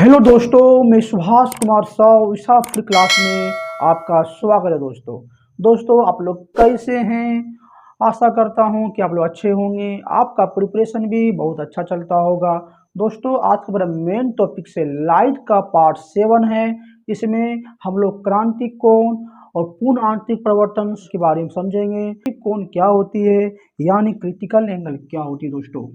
Hello दोस्तों, मैं सुभाष कुमार साव ईसा free class में आपका स्वागत है। दोस्तों आप लोग कैसे हैं? आशा करता हूं कि आप लोग अच्छे होंगे। आपका प्रिपरेशन भी बहुत अच्छा चलता होगा। दोस्तों आज का मेरा मेन टॉपिक से लाइट का पार्ट 7 है। इसमें हम लोग क्रांतिक कोण और पूर्ण आंतरिक परिवर्तन के बारे में समझेंगे। कोण क्या होती है, यानी क्रिटिकल एंगल क्या होती है। दोस्तों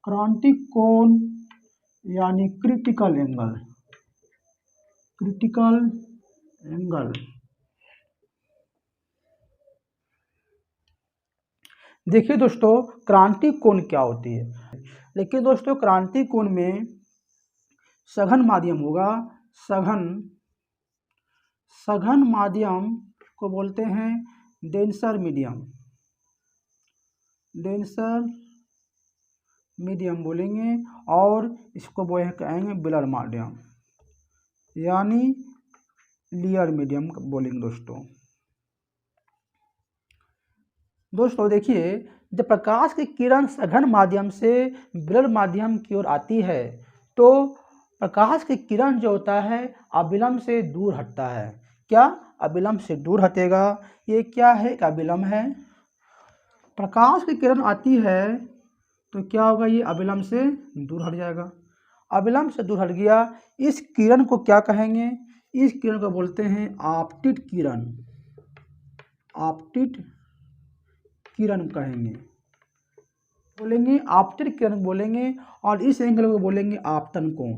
क्रांतिक कोण यानी क्रिटिकल एंगल। देखिए दोस्तों, क्रांतिक कोण क्या होती है। लेकिन दोस्तों क्रांतिक कोण में सघन माध्यम होगा। सघन माध्यम को बोलते हैं डेंसर मीडियम बोलेंगे, और इसको कहेंगे बिलर माध्यम यानी लियर मीडियम बोलेंगे। दोस्तों देखिए, जब प्रकाश की किरण सघन माध्यम से बिलर माध्यम की ओर आती है तो प्रकाश की किरण जो होता है अविलंब से दूर हटता है। क्या अविलंब से दूर हटेगा? ये क्या है? एक अविलंब है। प्रकाश की किरण आती है तो क्या होगा? ये अविलंब से दूर हट जाएगा। अविलंब से दूर हट गया। इस किरण को क्या कहेंगे? इस किरण को बोलते हैं आपतित किरण कहेंगे, आपतित किरण बोलेंगे। और इस एंगल को बोलेंगे आपतन कोण।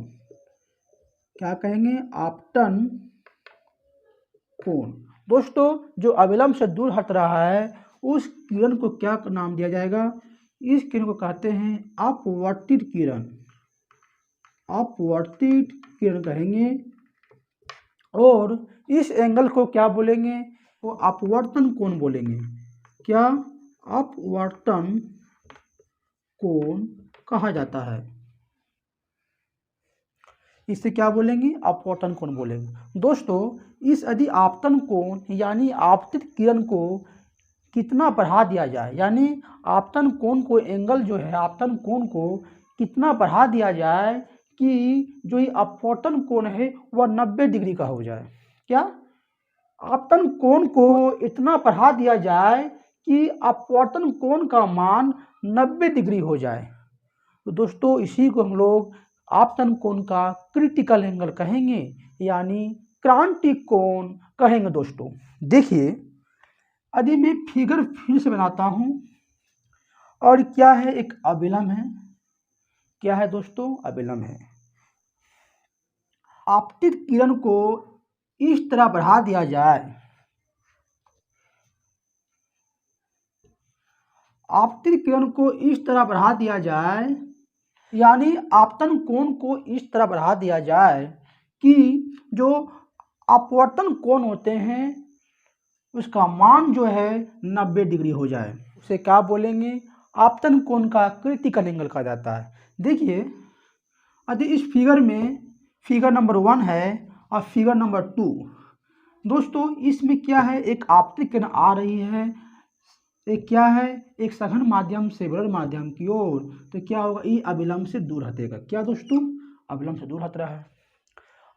क्या कहेंगे? आपतन कोण। दोस्तों जो अविलंब से दूर हट रहा है उस किरण को क्या नाम दिया जाएगा? इस किरण को कहते हैं अपवर्तित किरण कहेंगे। और इस एंगल को क्या बोलेंगे? वो अपवर्तन कोण बोलेंगे। क्या? अपवर्तन कोण कहा जाता है। इसे क्या बोलेंगे? अपवर्तन कोण बोलेंगे। दोस्तों इस यदि आपतन कोण यानी आपतित किरण को कितना बढ़ा दिया जाए, यानी आपतन कोण को एंगल जो है आपतन कोण को कितना बढ़ा दिया जाए कि जो ये अपवर्तन कोण है वह 90 डिग्री का हो जाए। क्या? आपतन कोण को इतना बढ़ा दिया जाए कि अपवर्तन कोण का मान 90 डिग्री हो जाए। तो दोस्तों इसी को हम लोग आपतन कोण का क्रिटिकल एंगल कहेंगे, यानी क्रांतिक कोण कहेंगे। दोस्तों देखिए, यदि मैं फिगर फिर से बनाता हूं, और क्या है? एक अविलंब है। क्या है दोस्तों? अविलंब है। आपतित किरण को इस तरह बढ़ा दिया जाए, आपतित किरण को इस तरह बढ़ा दिया जाए, यानी आपतन कोण को इस तरह बढ़ा दिया जाए कि जो अपवर्तन कोण होते हैं उसका मान जो है 90 डिग्री हो जाए। उसे क्या बोलेंगे? आपतन कोण का क्रिटिकल एंगल कहा जाता है। देखिए, यदि इस फिगर में फिगर नंबर 1 है और फिगर नंबर 2, दोस्तों इसमें क्या है? एक आपतित किरण आ रही है, एक क्या है? एक सघन माध्यम से बिलर माध्यम की ओर। तो क्या होगा? ये अविलंब से दूर हटेगा। क्या दोस्तों? अविलंब से दूर हट रहा है।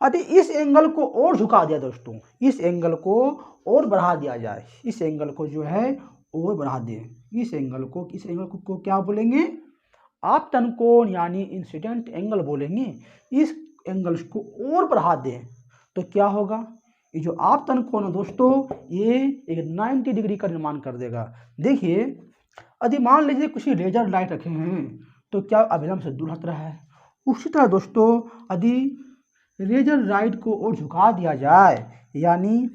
यदि इस एंगल को और झुका दिया दोस्तों, इस एंगल को और बढ़ा दिया जाए, इस एंगल को जो है और बढ़ा दें, इस एंगल को क्या बोलेंगे? आपतन कोण यानी इंसिडेंट एंगल बोलेंगे। इस एंगल को और बढ़ा दें तो क्या होगा? ये जो आपतन कोण है दोस्तों ये एक 90 डिग्री का निर्माण कर देगा। देखिए, यदि मान लीजिए कुछ लेजर लाइट रखे हैं तो क्या अविलंब से दूर हट रहा है। उसी तरह दोस्तों यदि लेजर लाइट को और झुका दिया जाए, यानी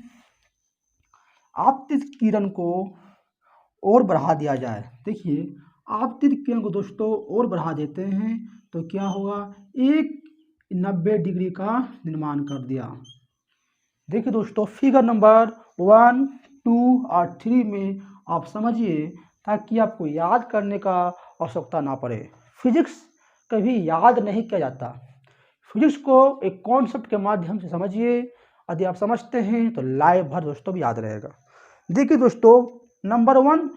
आपतित किरण को और बढ़ा दिया जाए। देखिए, आपतित किरण को दोस्तों और बढ़ा देते हैं तो क्या होगा? एक 90 डिग्री का निर्माण कर दिया। देखिए दोस्तों, फिगर नंबर 1, 2 और 3 में आप समझिए, ताकि आपको याद करने का आवश्यकता ना पड़े। फिजिक्स कभी याद नहीं किया जाता। फिजिक्स को एक कॉन्सेप्ट के माध्यम से समझिए। यदि आप समझते हैं तो लाइफ भर दोस्तों भी याद रहेगा। देखिए दोस्तों, नंबर 1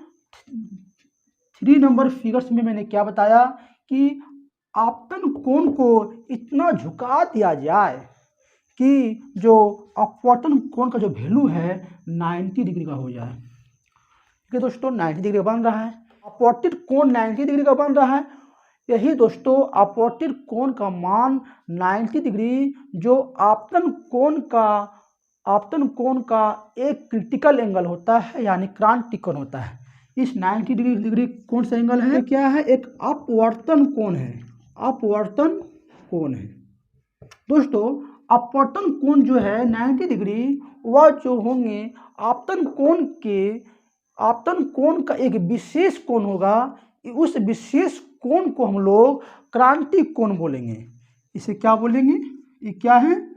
3 नंबर फिगर्स में मैंने क्या बताया कि आपतन कोण को इतना झुका दिया जाए कि जो अपवर्तन कोण का जो वैल्यू है 90 डिग्री का हो जाए। ठीक है दोस्तों, 90 डिग्री बन रहा है, अपवर्तित कोण 90 डिग्री का बन रहा है। यही दोस्तों अपवर्तित कोण का मान 90 डिग्री जो आपतन कोण का एक क्रिटिकल एंगल होता है, यानी क्रांतिक कोण होता है। इस 90 डिग्री कौन सा एंगल है? क्या है? एक अपवर्तन कोण है, अपवर्तन कोण है। दोस्तों अपवर्तन कोण जो है 90 डिग्री, वह जो होंगे आपतन कोण का एक विशेष कोण होगा। उस विशेष कोण को हम लोग क्रांतिक कोण बोलेंगे। इसे क्या बोलेंगे? ये क्या है?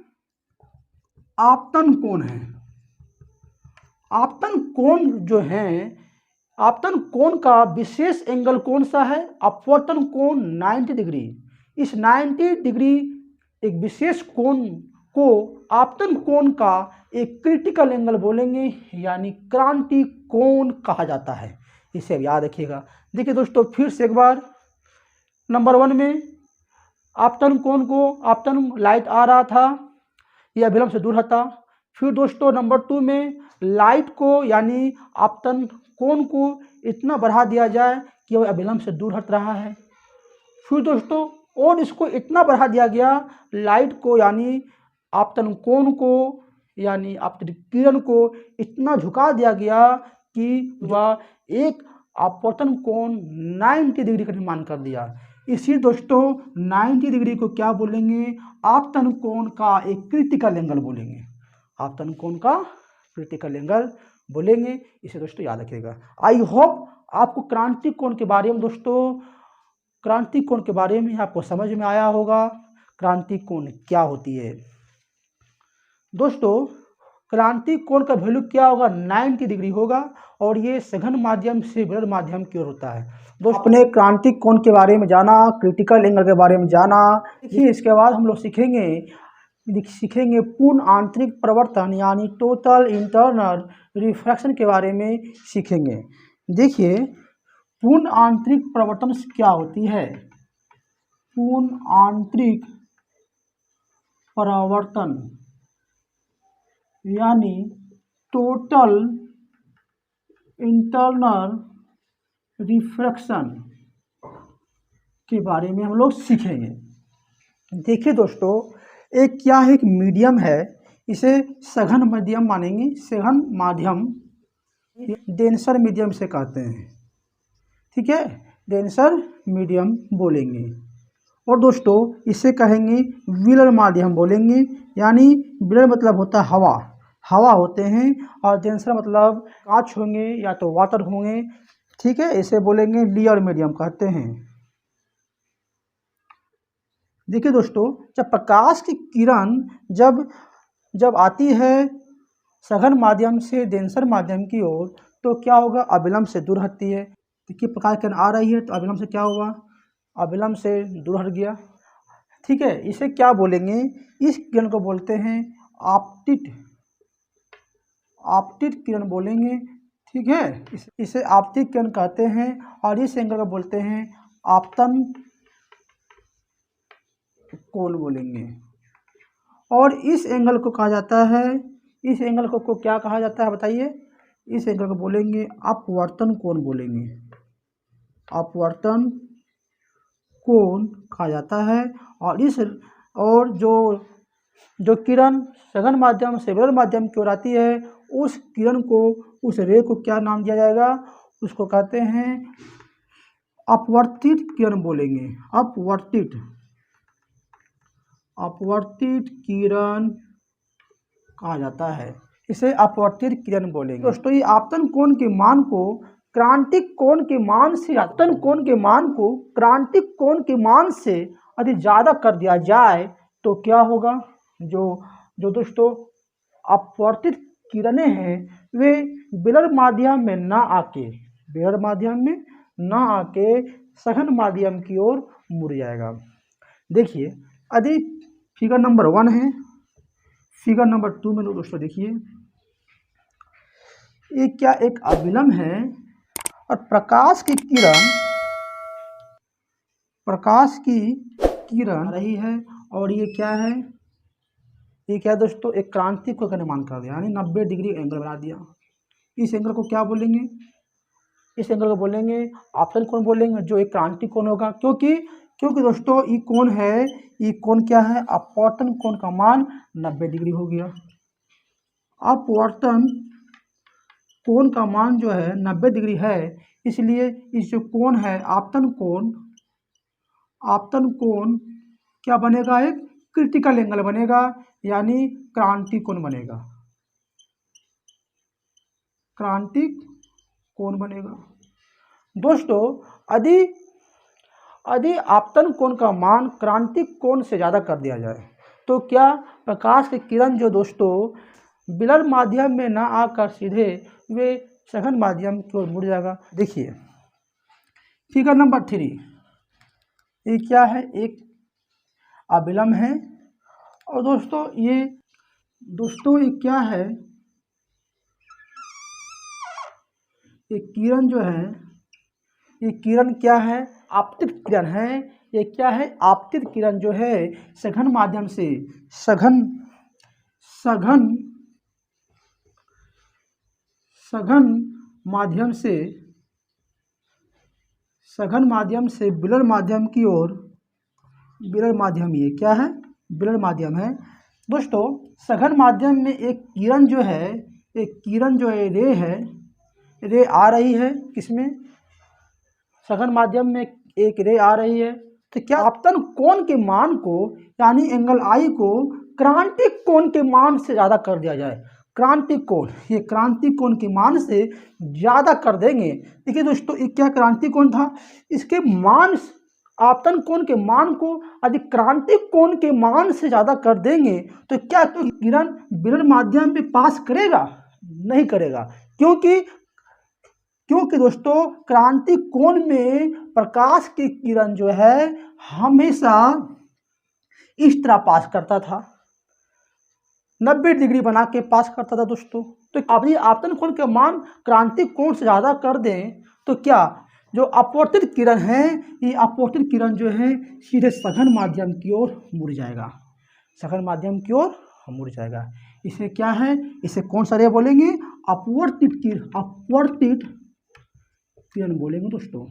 आपतन कोण है। आपतन कोण जो है, आपतन कोण का विशेष एंगल कौन सा है? अपवर्तन कोण 90 डिग्री। इस 90 डिग्री एक विशेष कोण को आपतन कोण का एक क्रिटिकल एंगल बोलेंगे, यानी क्रांतिक कोण कहा जाता है। इसे याद रखिएगा। देखिए दोस्तों फिर से एक बार, नंबर 1 में आपतन कोण को, आपतन लाइट आ रहा था, यह अभिलंब से दूर हटा। फिर दोस्तों नंबर 2 में लाइट को यानी आपतन कोण को इतना बढ़ा दिया जाए कि वह अभिलंब से दूर हट रहा है। फिर दोस्तों और इसको इतना बढ़ा दिया गया, लाइट को यानी आपतन कोण को यानी आपतन किरण को इतना झुका दिया गया कि वह एक अपवर्तन कोण 90 डिग्री का निर्माण कर दिया। इसी दोस्तों 90 डिग्री को क्या बोलेंगे? आपतन कोण का एक क्रिटिकल एंगल बोलेंगे। आपतन कोण का क्रिटिकल एंगल बोलेंगे। इसे दोस्तों याद रखिएगा। आई होप आपको क्रांतिक कोण के बारे में दोस्तों, क्रांतिक कोण के बारे में आपको समझ में आया होगा। क्रांतिक कोण क्या होती है दोस्तों? क्रांतिक कोण का वैल्यू क्या होगा? 90 डिग्री होगा और ये सघन माध्यम से विरल माध्यम की ओर होता है। दोस्तों अपने क्रांतिक कोण के बारे में जाना, क्रिटिकल एंगल के बारे में जाना। देखिए इसके बाद हम लोग सीखेंगे पूर्ण आंतरिक प्रवर्तन यानी टोटल इंटरनल रिफ्रैक्शन के बारे में सीखेंगे। देखिए पूर्ण आंतरिक प्रवर्तन क्या होती है? पूर्ण आंतरिक परावर्तन यानी टोटल इंटरनल रिफ्रैक्शन के बारे में हम लोग सीखेंगे। देखिए दोस्तों एक क्या है, एक मीडियम है, इसे सघन माध्यम मानेंगे। सघन माध्यम डेंसर मीडियम से कहते हैं। ठीक है, डेंसर मीडियम बोलेंगे। और दोस्तों इसे कहेंगे विरल माध्यम बोलेंगे, यानी विरल मतलब होता है हवा, हवा होते हैं, और डेंसर मतलब कांच होंगे या तो वाटर होंगे। ठीक है, इसे बोलेंगे लेयर मीडियम कहते हैं। देखिए दोस्तों जब प्रकाश की किरण जब आती है सघन माध्यम से डेंसर माध्यम की ओर, तो क्या होगा? अभिलंब से दूर हटती है। देखिए प्रकाश किरण आ रही है तो अभिलंब से क्या हुआ? अभिलंब से दूर हट गया। ठीक है, इसे क्या बोलेंगे? इस किरण को बोलते हैं आपतित किरण बोलेंगे। ठीक है, इसे आपतित किरण कहते हैं। और इस एंगल को बोलते हैं आपतन कोण बोलेंगे। और इस एंगल को कहा जाता है, इस एंगल को क्या कहा जाता है बताइए? इस एंगल को बोलेंगे अपवर्तन कोण बोलेंगे। अपवर्तन कोण कहा जाता है। और जो किरण सघन माध्यम से विरल माध्यम की ओर आती है, उस किरण को, उस रे को क्या नाम दिया जाएगा? उसको कहते हैं अपवर्तित किरण बोलेंगे। अपवर्तित किरण कहा जाता है, इसे अपवर्तित किरण बोलेंगे। दोस्तों ये आपतन कोण के मान को क्रांतिक कोण के मान से, आपतन कोण के मान को क्रांतिक कोण के मान से यदि ज़्यादा कर दिया जाए तो क्या होगा? जो दोस्तों अपवर्तित किरणें हैं वे विरल माध्यम में ना आके सघन माध्यम की ओर मुड़ जाएगा। देखिए यदि फिगर नंबर 1 है, फिगर नंबर 2 में दोस्तों देखिए ये क्या एक अभिलंब है, और प्रकाश की किरण आ रही है, और ये क्या है, ये क्या है दोस्तों, एक क्रांतिक कोण का निर्माण कर दिया, यानी 90 डिग्री एंगल बना दिया। इस एंगल को क्या बोलेंगे, इस एंगल को बोलेंगे आपतन कोण बोलेंगे, जो एक क्रांतिक कोण होगा। क्योंकि क्योंकि दोस्तों ये कोण है, ये कोण क्या है, अपवर्तन कोण का मान 90 डिग्री हो गया। अपवर्तन कोण का मान जो है 90 डिग्री है, इसलिए इस जो कोण है आपतन कोण क्या बनेगा, एक क्रिटिकल एंगल बनेगा, यानी क्रांतिक कोण बनेगा, क्रांतिक कोण बनेगा। दोस्तों यदि यदि आपतन कोण का मान क्रांतिक कोण से ज़्यादा कर दिया जाए तो क्या प्रकाश की किरण जो दोस्तों विलर माध्यम में ना आकर सीधे वे सघन माध्यम की ओर मुड़ जाएगा। देखिए फिगर नंबर 3, ये क्या है, एक अभिलंब है, और दोस्तों ये क्या है, ये किरण जो है, ये किरण क्या है, आपतित किरण है। ये क्या है, आपतित किरण जो है सघन माध्यम से सघन माध्यम से विलर माध्यम की ओर, विलर माध्यम, ये क्या है, विलर माध्यम है। दोस्तों सघन माध्यम में एक किरण जो है, एक किरण जो है, रे आ रही है, किसमें, सघन माध्यम में एक रे आ रही है। तो क्या आपतन कोण के मान को, यानी एंगल आई को क्रांतिक कोण के मान से ज़्यादा कर दिया जाए, क्रांतिक कोण, ये क्रांतिक कोण के मान से ज़्यादा कर देंगे। देखिए दोस्तों ये क्या क्रांतिक कोण था, इसके मान, आपतन कोण के मान को यदि क्रांतिक कोण के मान से ज़्यादा कर देंगे तो क्या तो किरण विलर माध्यम पे पास करेगा, नहीं करेगा। क्योंकि दोस्तों क्रांतिक कोण में प्रकाश की किरण जो है हमेशा इस तरह पास करता था, 90 डिग्री बना के पास करता था दोस्तों। तो अब ये आपतन कोण के मान क्रांतिक कोण से ज़्यादा कर दें तो क्या जो अपवर्तित किरण है, ये अपवर्तित किरण जो है सीधे सघन माध्यम की ओर मुड़ जाएगा, सघन माध्यम की ओर मुड़ जाएगा। इसे क्या है, इसे कौन सा रे बोलेंगे, अपवर्तित किरण बोलेंगे दोस्तों,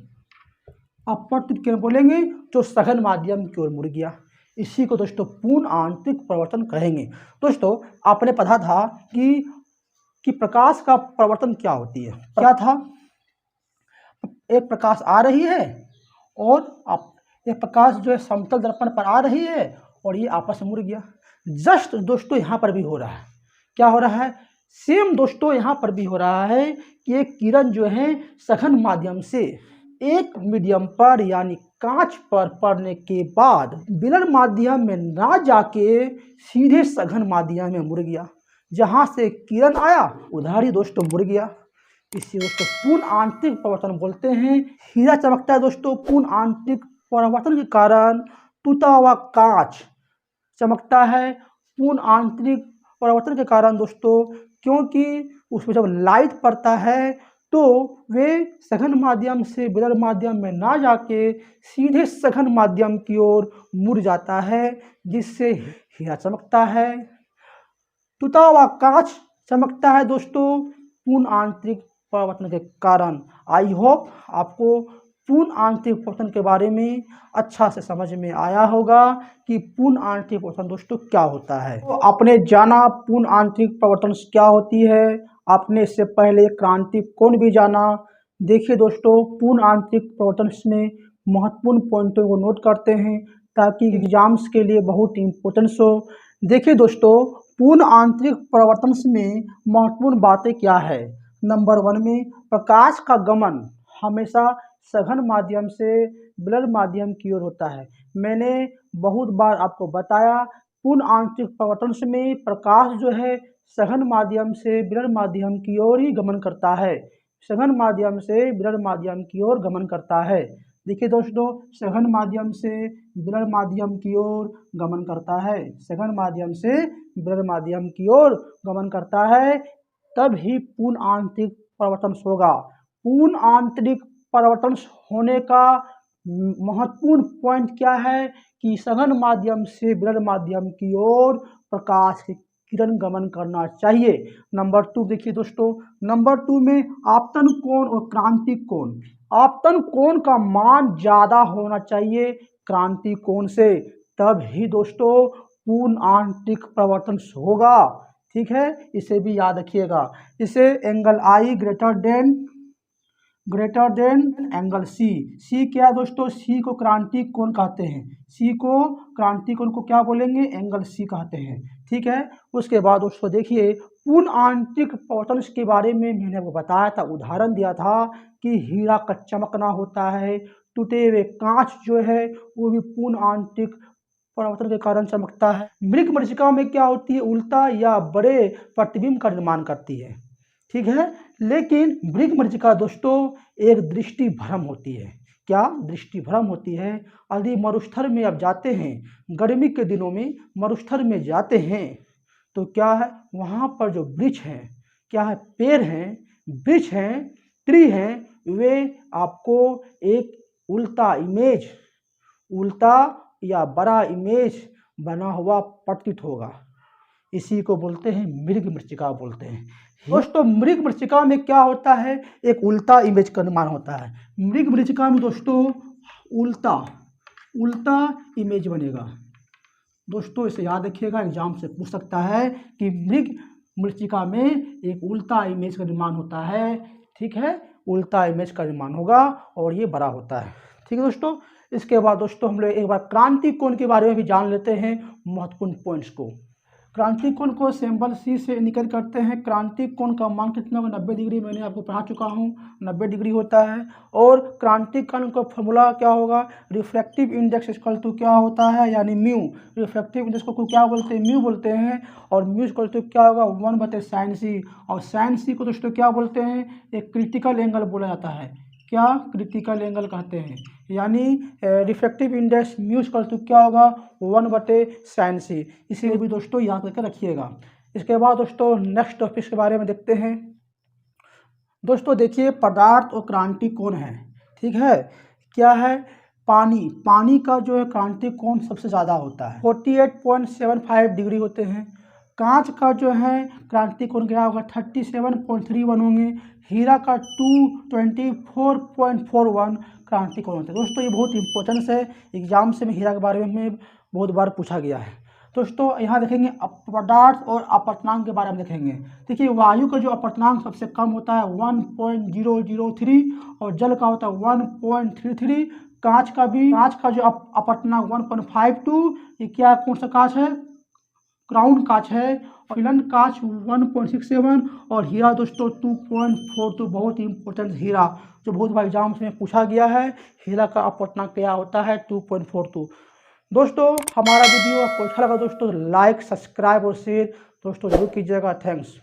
अपवर्तित किरण बोलेंगे, जो सघन माध्यम की ओर मुड़ गया। इसी को दोस्तों पूर्ण आंतरिक परावर्तन कहेंगे। दोस्तों आपने पढ़ा था कि प्रकाश का परावर्तन क्या होती है, क्या था, एक प्रकाश आ रही है और एक प्रकाश जो है समतल दर्पण पर आ रही है और ये आपस में मुड़ गया। जस्ट दोस्तों यहाँ पर भी हो रहा है, क्या हो रहा है, सेम दोस्तों यहाँ पर भी हो रहा है कि एक किरण जो है सघन माध्यम से एक मीडियम पर यानी कांच पर पड़ने के बाद विलर माध्यम में ना जाके सीधे सघन माध्यम में मुड़ गया, जहाँ से किरण आया उधर ही दोस्तों मुड़ गया। इसी दोस्तों पूर्ण आंतरिक परावर्तन बोलते हैं। हीरा चमकता है दोस्तों पूर्ण आंतरिक परावर्तन के कारण, टूटा हुआ कांच चमकता है पूर्ण आंतरिक परावर्तन के कारण दोस्तों, क्योंकि उसमें जब लाइट पड़ता है तो वे सघन माध्यम से विलर माध्यम में ना जाके सीधे सघन माध्यम की ओर मुड़ जाता है, जिससे हीरा चमकता है, टूटा हुआ कांच चमकता है दोस्तों पूर्ण आंतरिक परावर्तन के कारण। आई होप आपको पूर्ण आंतरिक परावर्तन के बारे में अच्छा से समझ में आया होगा कि पूर्ण आंतरिक परावर्तन दोस्तों क्या होता है। तो आपने जाना पूर्ण आंतरिक परावर्तन क्या होती है, आपने इससे पहले क्रांतिक कोण भी जाना। देखिए दोस्तों पूर्ण आंतरिक परावर्तन में महत्वपूर्ण पॉइंटों को नोट करते हैं ताकि एग्जाम्स के लिए बहुत इम्पोर्टेंस हो। देखिए दोस्तों पूर्ण आंतरिक परावर्तन में महत्वपूर्ण बातें क्या है। नंबर 1 में प्रकाश का गमन हमेशा सघन माध्यम से विलर माध्यम की ओर होता है। मैंने बहुत बार आपको बताया पूर्ण आंतरिक परावर्तन में प्रकाश जो है सघन माध्यम से विलर माध्यम की ओर ही गमन करता है, सघन माध्यम से विलर माध्यम की ओर गमन करता है। देखिए दोस्तों सघन माध्यम से विलर माध्यम की ओर गमन करता है, सघन माध्यम से विलर माध्यम की ओर गमन करता है, तब ही पूर्ण आंतरिक परावर्तन होगा। पूर्ण आंतरिक परावर्तन होने का महत्वपूर्ण पॉइंट क्या है कि सघन माध्यम से विरल माध्यम की ओर प्रकाश की किरण गमन करना चाहिए। नंबर 2 देखिए दोस्तों, नंबर 2 में आपतन कोण और क्रांतिक कोण। आपतन कोण का मान ज्यादा होना चाहिए क्रांतिक कोण से, तब ही दोस्तों पूर्ण आंतरिक परावर्तन होगा। ठीक है, इसे भी याद रखिएगा। इसे एंगल आई ग्रेटर देन एंगल सी। सी क्या है दोस्तों, सी को क्रांतिक कोण कहते हैं, सी को क्रांतिक कोण को क्या बोलेंगे, एंगल सी कहते हैं। ठीक है, उसके बाद दोस्तों देखिए पूर्ण आंतरिक परावर्तन के बारे में मैंने आपको बताया था, उदाहरण दिया था कि हीरा का चमकना होता है, टूटे हुए कांच जो है वो भी पूर्ण आंतरिक परावर्तन के कारण चमकता है। मृग मरीचिका में क्या होती है, उल्टा या बड़े प्रतिबिंब का निर्माण करती है। ठीक है, लेकिन मृग मरीचिका दोस्तों एक दृष्टि भ्रम होती है। क्या दृष्टि भ्रम होती है, यदि मरुस्थल में आप जाते हैं, गर्मी के दिनों में मरुस्थल में जाते हैं तो क्या है वहाँ पर जो वृक्ष हैं, क्या है पेड़ हैं, वृक्ष हैं, ट्री हैं, वे आपको एक उल्टा इमेज, उल्टा या बड़ा इमेज बना हुआ प्रतीत होगा। इसी को बोलते हैं मृग मरीचिका बोलते हैं। दोस्तों मृग मरीचिका में क्या होता है, एक उल्टा इमेज का निर्माण होता है। मृग मरीचिका में दोस्तों उल्टा इमेज बनेगा। दोस्तों इसे याद रखिएगा, एग्जाम से पूछ सकता है कि मृग मरीचिका में एक उल्टा इमेज का निर्माण होता है। ठीक है, उल्टा इमेज का निर्माण होगा और ये बड़ा होता है। ठीक है दोस्तों, इसके बाद दोस्तों हम लोग एक बार क्रांतिक कोण के बारे में भी जान लेते हैं, महत्वपूर्ण पॉइंट्स को। क्रांतिक कोण को सिंबल सी से इंडिकेट करते हैं। क्रांतिक कोण का मान कितना होगा, 90 डिग्री, मैंने आपको पढ़ा चुका हूँ, 90 डिग्री होता है। और क्रांतिक कोण का फॉर्मूला क्या होगा, रिफ्रैक्टिव इंडेक्स इक्वल टू क्या होता है, यानी म्यू। रिफ्रैक्टिव इंडेक्स को क्या बोलते हैं, म्यू बोलते हैं। और म्यू इक्वल टू क्या होगा, 1/sin सी। और sin सी को दोस्तों क्या बोलते हैं, एक क्रिटिकल एंगल बोला जाता है। क्या क्रिटिकल एंगल कहते हैं, यानी refractive index mu equal to क्या होगा, 1/sin सी। इसे भी दोस्तों याद करके रखिएगा। इसके बाद दोस्तों नेक्स्ट टॉपिक के बारे में देखते हैं। दोस्तों देखिए पदार्थ और क्रांतिक कोण है। ठीक है, क्या है, पानी का जो है क्रांतिक कोण सबसे ज़्यादा होता है, 48.75 डिग्री होते हैं। कांच का जो है क्रांतिक कोण क्या होगा, 37.31 होंगे। हीरा का 224.41 क्रांतिक कोण होता है। दोस्तों ये बहुत इंपॉर्टेंट है, एग्जाम से में हीरा के बारे में बहुत बार पूछा गया है। दोस्तों यहाँ देखेंगे पदार्थ और अपवर्तनांक के बारे में देखेंगे। देखिए वायु का जो अपवर्तनांक सबसे कम होता है 1.003 और जल का होता है 1.33। कांच का जो अपवर्तनांक 1.52, ये क्या कौन सा कांच है, क्राउन कांच है। और फिलन कांच 1.67 और हीरा दोस्तों 2.42, बहुत ही इंपॉर्टेंट हीरा जो बहुत बार एग्जाम्स में पूछा गया है। हीरा का अपवर्तनांक क्या होता है, 2.42। दोस्तों हमारा वीडियो आपको अच्छा लगा दोस्तों, लाइक सब्सक्राइब और शेयर दोस्तों जरूर कीजिएगा। थैंक्स।